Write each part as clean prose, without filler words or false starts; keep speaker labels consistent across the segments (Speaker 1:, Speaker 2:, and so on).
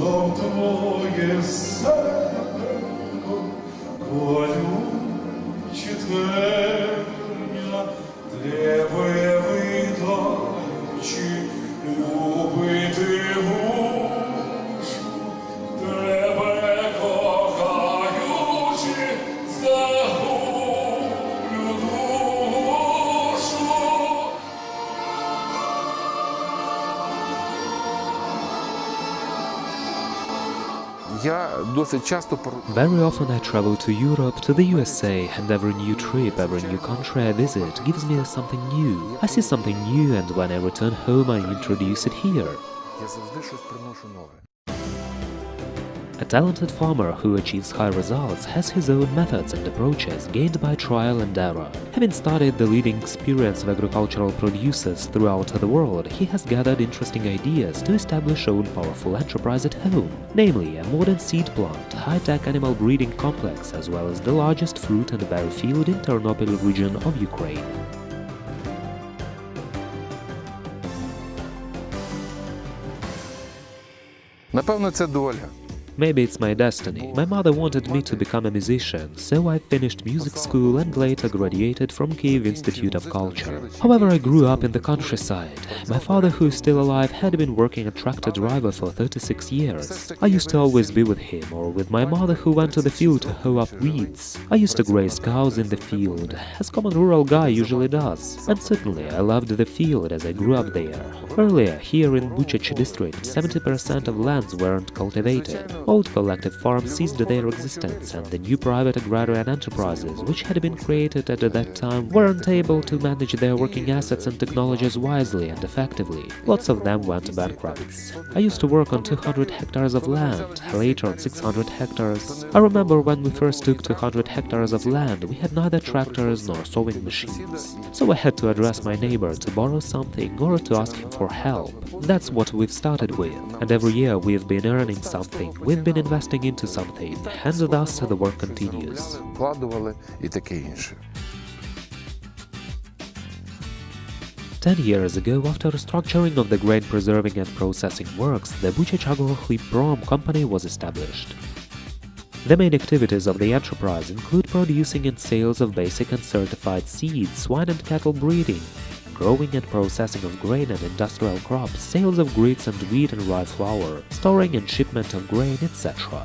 Speaker 1: знов твоє серденько, колюче твердня, тебе видаючи, любити мушу, тебе кохаючи, загублю душу.
Speaker 2: Я досить часто
Speaker 3: Very often I travel to Europe, to the USA, and every new trip, every new country I visit gives me something new. I see something new, and when I return home I introduce it here.
Speaker 2: я завжди щось приношу нове.
Speaker 3: A talented farmer who achieves high results has his own methods and approaches gained by trial and error. Having studied the leading experience of agricultural producers throughout the world, he has gathered interesting ideas to establish own powerful enterprise at home, namely a modern seed plant, high-tech animal breeding complex, as well as the largest fruit and berry field in Ternopil region of Ukraine.
Speaker 2: Напевно, це доля.
Speaker 3: Maybe it's my destiny. My mother wanted me to become a musician, so I finished music school and later graduated from Kyiv Institute of Culture. However, I grew up in the countryside. My father, who is still alive, had been working a tractor driver for 36 years. I used to always be with him or with my mother, who went to the field to hoe up weeds. I used to graze cows in the field, as common rural guy usually does. And certainly I loved the field as I grew up there. Earlier, here in Buchach district, 70% of lands weren't cultivated. Old collective farms ceased their existence, and the new private agrarian enterprises, which had been created at that time, weren't able to manage their working assets and technologies wisely and effectively. Lots of them went bankrupt. I used to work on 200 hectares of land, later on 600 hectares. I remember when we first took 200 hectares of land, we had neither tractors nor sowing machines. So I had to address my neighbor to borrow something or to ask him for help. That's what we've started with, and every year we've been earning something. We've been investing into something, and thus the work continues.
Speaker 2: Вкладували і таке інше.
Speaker 3: 10 years ago, after restructuring of the grain preserving and processing works, the BUCHACHHROKHLIBPROM company was established. The main activities of the enterprise include producing and sales of basic and certified seeds, swine and cattle breeding, growing and processing of grain and industrial crops, sales of grits and wheat and rye flour, storing and shipment of grain, etc.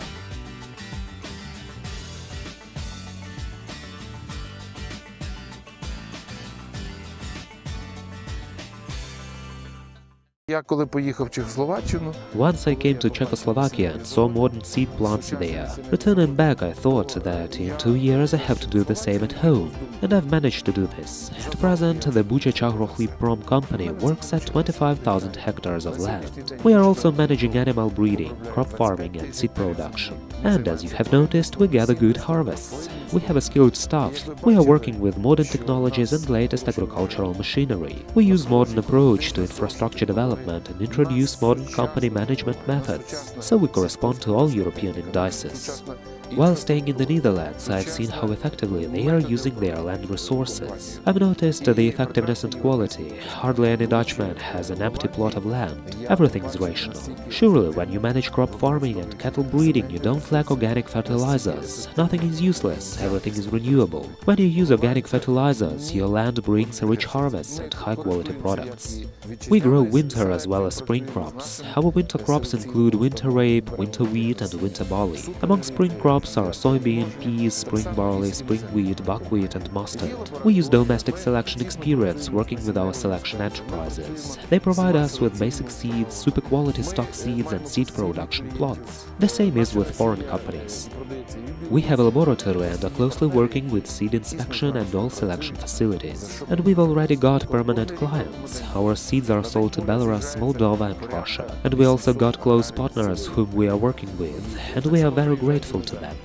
Speaker 2: Я коли поїхав в Чехословаччину,
Speaker 3: Once I came to Czechoslovakia and saw modern seed plants there. Returning back, I thought that in 2 years I have to do the same at home, and I've managed to do this. At present, the BUCHACHHROKHLIBPROM company works at 25,000 hectares of land. We are also managing animal breeding, crop farming and seed production. And as you have noticed, we gather good harvests. We have a skilled staff. We are working with modern technologies and latest agricultural machinery. We use modern approach to infrastructure development and introduce modern company management methods, so we correspond to all European indices. While staying in the Netherlands, I've seen how effectively they are using their land resources. I've noticed the effectiveness and quality. Hardly any Dutchman has an empty plot of land. Everything is rational. Surely, when you manage crop farming and cattle breeding, you don't lack organic fertilizers. Nothing is useless, everything is renewable. When you use organic fertilizers, your land brings rich harvests and high-quality products. We grow winter as well as spring crops. Our winter crops include winter rape, winter wheat and winter barley. Among spring crops are soybean, peas, spring barley, spring wheat, buckwheat and mustard. We use domestic selection experience working with our selection enterprises. They provide us with basic seeds, super quality stock seeds and seed production plots. The same is with foreign companies. We have a laboratory and are closely working with seed inspection and all selection facilities. And we've already got permanent clients. Our seeds are sold to Belarus, Moldova and Russia. And we also got close partners whom we are working with, and we are very grateful to them.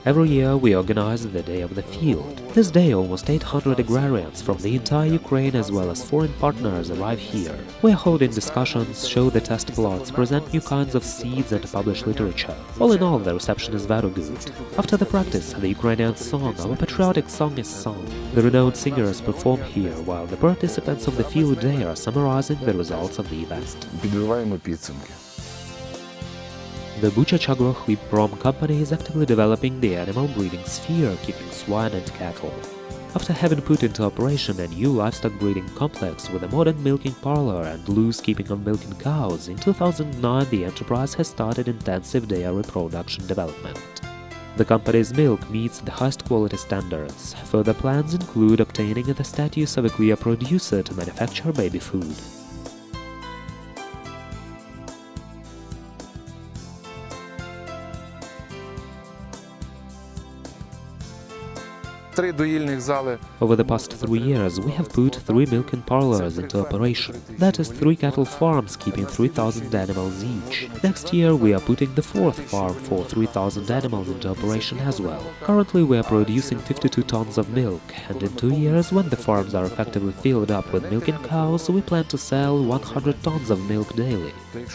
Speaker 3: Every year we organize the Day of the Field. This day almost 800 agrarians from the entire Ukraine as well as foreign partners arrive here. We are holding discussions, show the test plots, present new kinds of seeds and publish literature. All in all, the reception is very good. After the practice, the Ukrainian song, our patriotic song is sung. The renowned singers perform here, while the participants of the field day are summarizing the results of the event.
Speaker 2: Підбиваємо підсумки.
Speaker 3: The BUCHACHHROKHLIPPROM company is actively developing the animal breeding sphere, keeping swine and cattle. After having put into operation a new livestock breeding complex with a modern milking parlor and loose keeping of milking cows, in 2009 the enterprise has started intensive dairy production development. The company's milk meets the highest quality standards. Further plans include obtaining the status of a clear producer to manufacture baby food.
Speaker 2: Три доїльних зали.
Speaker 3: Over the past 3 years, we have put 3 milking parlors into operation. That is 3 cattle farms keeping 3,000 animals each. Next year, we are putting the 4th farm for 3,000 animals into operation as well. Currently, we are producing 52 tons of milk, and in 2 years, when the farms are effectively filled up with milking cows, we plan to sell 100 tons of milk daily.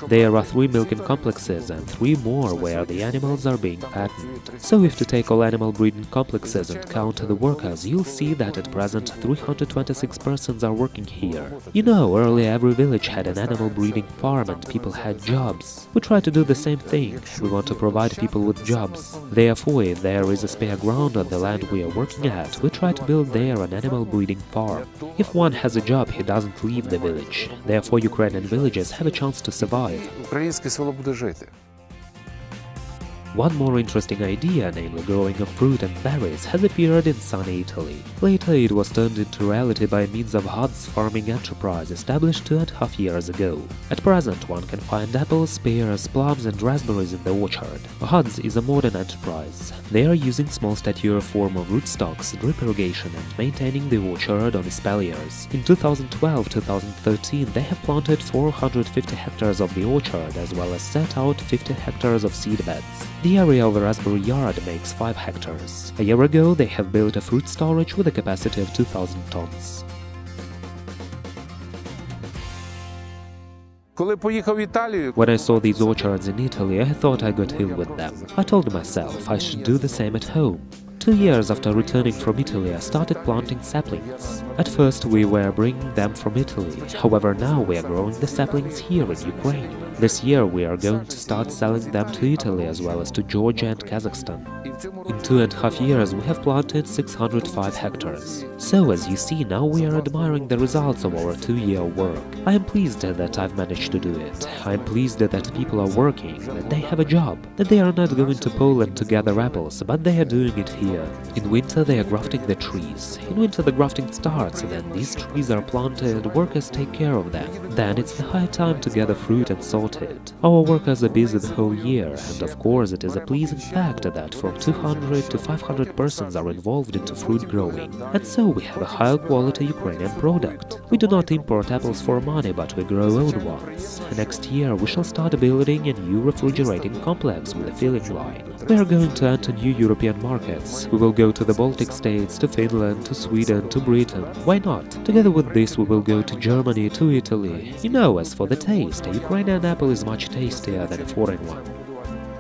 Speaker 3: There are 3 milking complexes and 3 more where the animals are being fattened. So if to take all animal breeding complexes and count the workers, you'll see that at present 326 persons are working here. You know, earlier every village had an animal breeding farm and people had jobs. We try to do the same thing. We want to provide people with jobs. Therefore, if there is a spare ground on the land we are working at, we try to build there an animal breeding farm. If one has a job, he doesn't leave the village. Therefore, Ukrainian villages have a chance to survive.
Speaker 2: Українське село буде жити.
Speaker 3: One more interesting idea, namely growing of fruit and berries, has appeared in sunny Italy. Later it was turned into reality by means of HADZ farming enterprise established 2.5 years ago. At present one can find apples, pears, plums and raspberries in the orchard. HADZ is a modern enterprise. They are using small stature form of rootstocks, drip irrigation and maintaining the orchard on espaliers. In 2012-2013 they have planted 450 hectares of the orchard as well as set out 50 hectares of seed beds. The area of a raspberry yard makes 5 hectares. A year ago they have built a fruit storage with a capacity of 2,000 tons.
Speaker 2: Коли поїхав в Італію,
Speaker 3: When I saw these orchards in Italy, I thought I got ill with them. I told myself I should do the same at home. 2 years after returning from Italy, I started planting saplings. At first we were bringing them from Italy, however now we are growing the saplings here in Ukraine. This year we are going to start selling them to Italy as well as to Georgia and Kazakhstan. In 2.5 years we have planted 605 hectares. So as you see, now we are admiring the results of our 2-year work. I am pleased that I've managed to do it. I am pleased that people are working, that they have a job, that they are not going to Poland to gather apples, but they are doing it here. In winter they are grafting the trees. In winter the grafting starts, then these trees are planted, workers take care of them. Then it's the high time to gather fruit and sort it. Our workers are busy the whole year, and of course it is a pleasing fact that from 200 to 500 persons are involved into fruit growing. And so we have a high quality Ukrainian product. We do not import apples for money, but we grow own ones. Next year we shall start building a new refrigerating complex with a filling line. We are going to enter new European markets. We will go to the Baltic states, to Finland, to Sweden, to Britain. Why not? Together with this we will go to Germany, to Italy. You know, as for the taste, a Ukrainian apple is much tastier than a foreign one.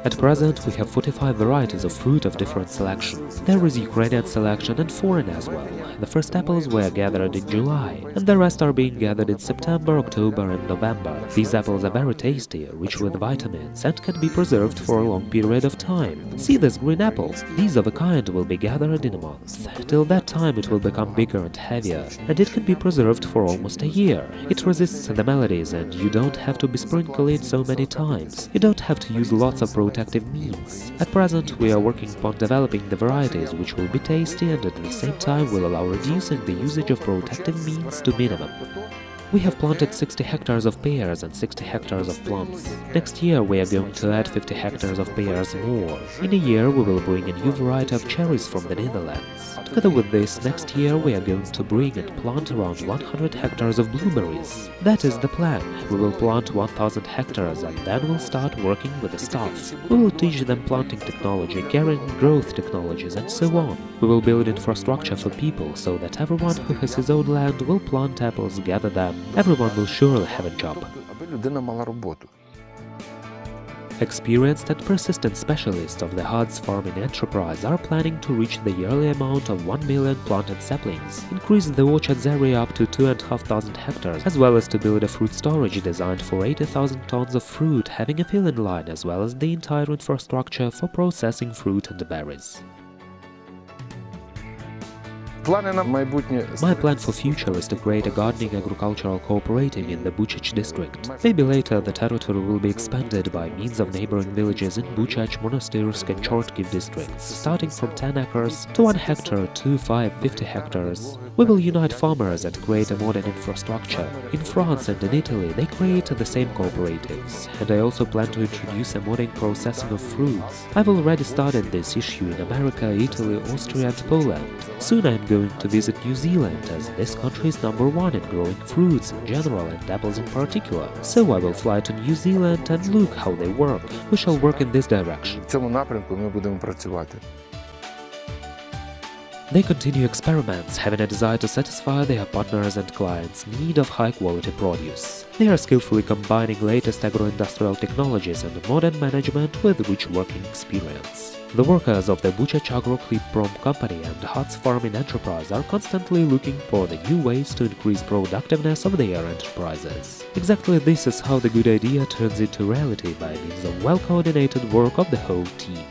Speaker 3: At present, we have 45 varieties of fruit of different selections. There is Ukrainian selection and foreign as well. The first apples were gathered in July, and the rest are being gathered in September, October and November. These apples are very tasty, rich with vitamins, and can be preserved for a long period of time. See this green apple? These of a kind will be gathered in a month. Till that time it will become bigger and heavier, and it can be preserved for almost a year. It resists the maladies, and you don't have to besprinkle it so many times. You don't have to use lots of protective means. At present, we are working upon developing the varieties which will be tasty and at the same time will allow reducing the usage of protective means to minimum. We have planted 60 hectares of pears and 60 hectares of plums. Next year we are going to add 50 hectares of pears more. In a year we will bring a new variety of cherries from the Netherlands. Together with this, next year we are going to bring and plant around 100 hectares of blueberries. That is the plan. We will plant 1,000 hectares and then we'll start working with the staff. We will teach them planting technology, carrying growth technologies and so on. We will build infrastructure for people so that everyone who has his own land will plant apples, gather them. Everyone will surely have a job.
Speaker 2: аби людина мала роботу.
Speaker 3: Experienced and persistent specialists of the HADZ farming enterprise are planning to reach the yearly amount of 1 million planted saplings, increase the orchard's area up to 2,500 hectares, as well as to build a fruit storage designed for 80,000 tons of fruit, having a filling line as well as the entire infrastructure for processing fruit and berries.
Speaker 2: Плани на майбутнє.
Speaker 3: My plan for future is to create a gardening agricultural cooperative in the Buchach district. Maybe later the territory will be expanded by means of neighboring villages in Buchach, Monastyrsk and Chortkiv districts, starting from 10 acres to 1 hectare to 50 hectares. We will unite farmers and create a modern infrastructure. In France and in Italy they create the same cooperatives, and I also plan to introduce a modern processing of fruits. I've already started this issue in America, Italy, Austria and Poland. Soon I am going to visit New Zealand, as this country is #1 in growing fruits in general and apples in particular. So I will fly to New Zealand and look how they work. We shall work in this direction.
Speaker 2: В цьому напрямку ми будемо працювати.
Speaker 3: They continue experiments, having a desire to satisfy their partners and clients' need of high-quality produce. They are skillfully combining latest agro-industrial technologies and modern management with rich working experience. The workers of the BUCHACHROKHLIPPROM company and HADZ farming enterprise are constantly looking for the new ways to increase productiveness of their enterprises. Exactly this is how the good idea turns into reality by means of well-coordinated work of the whole team.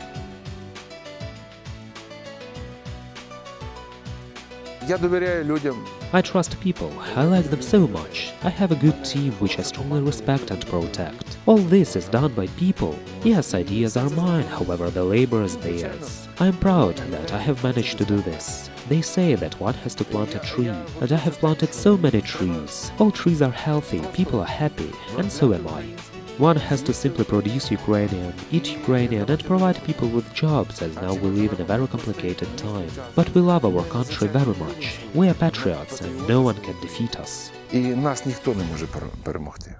Speaker 2: Я довіряю людям.
Speaker 3: I trust people, I like them so much. I have a good team which I strongly respect and protect. All this is done by people. Yes, ideas are mine, however the labor is theirs. I am proud that I have managed to do this. They say that one has to plant a tree, and I have planted so many trees. All trees are healthy, people are happy, and so am I. One has to simply produce Ukrainian, eat Ukrainian and provide people with jobs, as now we live in a very complicated time. But we love our country very much. We are patriots and no one can defeat us.
Speaker 2: І нас ніхто не може перемогти.